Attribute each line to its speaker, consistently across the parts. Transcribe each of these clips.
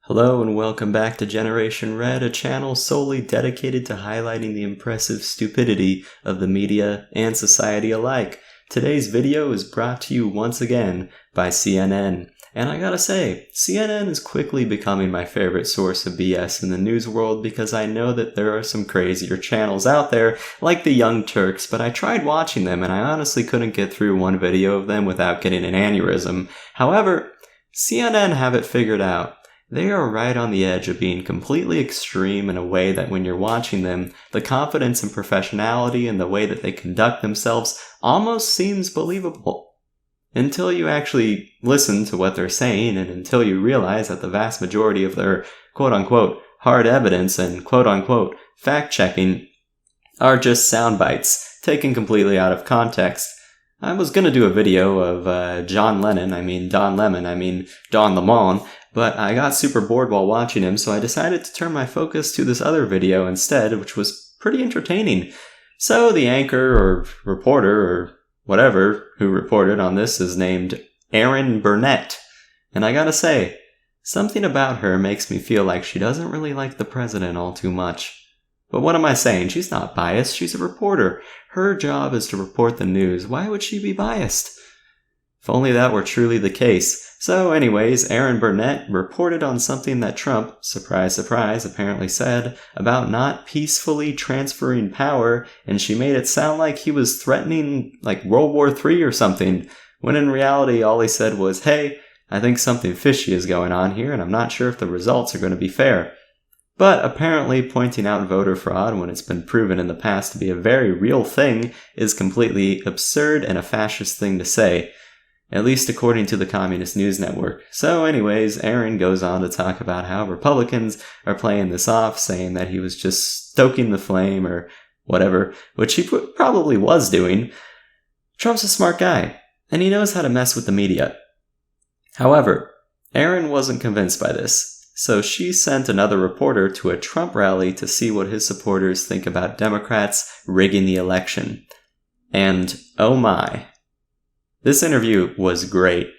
Speaker 1: Hello and welcome back to Generation Red, a channel solely dedicated to highlighting the impressive stupidity of the media and society alike. Today's video is brought to you once again by CNN. And I gotta say, CNN is quickly becoming my favorite source of BS in the news world because I know that there are some crazier channels out there, like the Young Turks, but I tried watching them and I honestly couldn't get through one video of them without getting an aneurysm. However, CNN have it figured out. They are right on the edge of being completely extreme in a way that when you're watching them, the confidence and professionality and the way that they conduct themselves almost seems believable. Until you actually listen to what they're saying and until you realize that the vast majority of their quote-unquote hard evidence and quote-unquote fact-checking are just sound bites, taken completely out of context. I was gonna do a video of Don Lemon, but I got super bored while watching him, so I decided to turn my focus to this other video instead, which was pretty entertaining. So the anchor or reporter or whatever who reported on this is named Burnett. And I gotta say, something about her makes me feel like she doesn't really like the president all too much. But what am I saying? She's not biased. She's a reporter. Her job is to report the news. Why would she be biased? If only that were truly the case. So anyways, Burnett reported on something that Trump, surprise surprise, apparently said about not peacefully transferring power, and she made it sound like he was threatening like World War III or something, when in reality all he said was, hey, I think something fishy is going on here and I'm not sure if the results are going to be fair. But apparently pointing out voter fraud when it's been proven in the past to be a very real thing is completely absurd and a fascist thing to say. At least according to the Communist News Network. So anyways, Aaron goes on to talk about how Republicans are playing this off, saying that he was just stoking the flame or whatever, which he probably was doing. Trump's a smart guy, and he knows how to mess with the media. However, Aaron wasn't convinced by this, so she sent another reporter to a Trump rally to see what his supporters think about Democrats rigging the election. And oh my. This interview was great.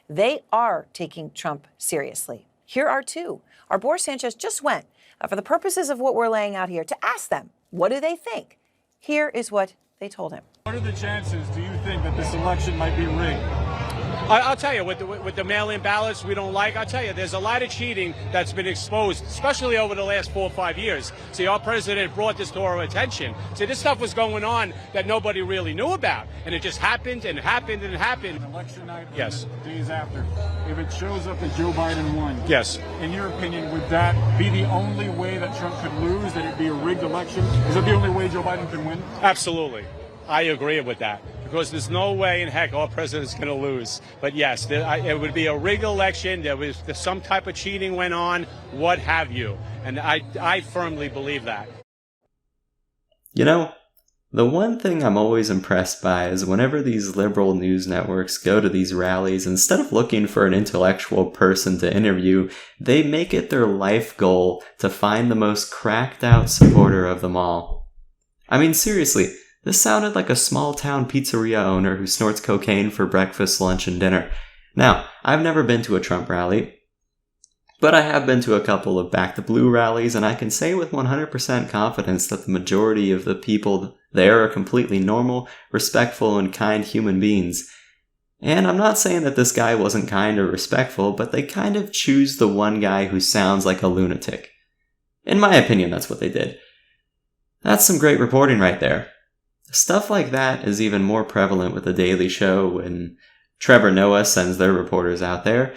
Speaker 2: They are taking Trump seriously. Here are two. Arbor Sanchez just went, for the purposes of what we're laying out here, to ask them, what do they think? Here is what they told him.
Speaker 3: What are the chances, do you think, that this election might be rigged?
Speaker 4: I'll tell you, with the mail-in ballots we don't like, I'll tell you, there's a lot of cheating that's been exposed, especially over the last 4 or 5 years. See, our president brought this to our attention. See, this stuff was going on that nobody really knew about, and it just happened and happened and happened.
Speaker 3: Election night,
Speaker 4: yes.
Speaker 3: Days after, if it shows up that Joe Biden won,
Speaker 4: yes.
Speaker 3: In your opinion, would that be the only way that Trump could lose, that it'd be a rigged election? Is that the only way Joe Biden can win?
Speaker 4: Absolutely. I agree with that. Because there's no way in heck our president's going to lose. But yes, it would be a rigged election. There was some type of cheating went on, what have you. And I firmly believe that.
Speaker 1: You know, the one thing I'm always impressed by is whenever these liberal news networks go to these rallies, instead of looking for an intellectual person to interview, they make it their life goal to find the most cracked out supporter of them all. I mean, seriously. This sounded like a small-town pizzeria owner who snorts cocaine for breakfast, lunch, and dinner. Now, I've never been to a Trump rally, but I have been to a couple of Back the Blue rallies, and I can say with 100% confidence that the majority of the people there are completely normal, respectful, and kind human beings. And I'm not saying that this guy wasn't kind or respectful, but they kind of choose the one guy who sounds like a lunatic. In my opinion, that's what they did. That's some great reporting right there. Stuff like that is even more prevalent with The Daily Show when Trevor Noah sends their reporters out there.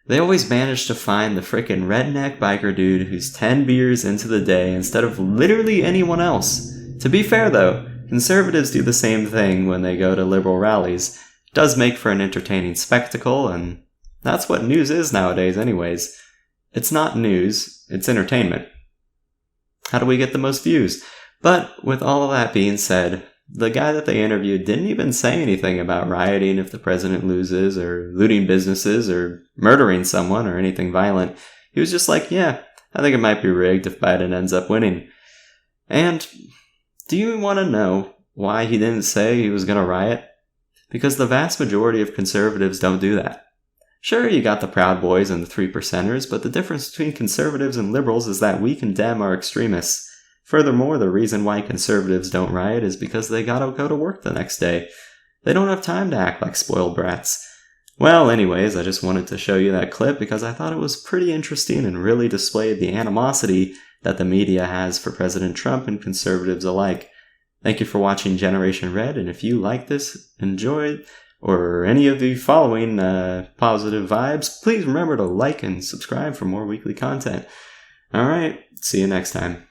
Speaker 1: They always manage to find the frickin' redneck biker dude who's 10 beers into the day instead of literally anyone else. To be fair though, conservatives do the same thing when they go to liberal rallies. It does make for an entertaining spectacle, and that's what news is nowadays anyways. It's not news, it's entertainment. How do we get the most views? But with all of that being said, the guy that they interviewed didn't even say anything about rioting if the president loses, or looting businesses, or murdering someone, or anything violent. He was just like, yeah, I think it might be rigged if Biden ends up winning. And do you want to know why he didn't say he was going to riot? Because the vast majority of conservatives don't do that. Sure, you got the Proud Boys and the 3%ers, but the difference between conservatives and liberals is that we condemn our extremists. Furthermore, the reason why conservatives don't riot is because they gotta go to work the next day. They don't have time to act like spoiled brats. Well, anyways, I just wanted to show you that clip because I thought it was pretty interesting and really displayed the animosity that the media has for President Trump and conservatives alike. Thank you for watching Generation Red, and if you like this, enjoyed, or any of the following positive vibes, please remember to like and subscribe for more weekly content. Alright, see you next time.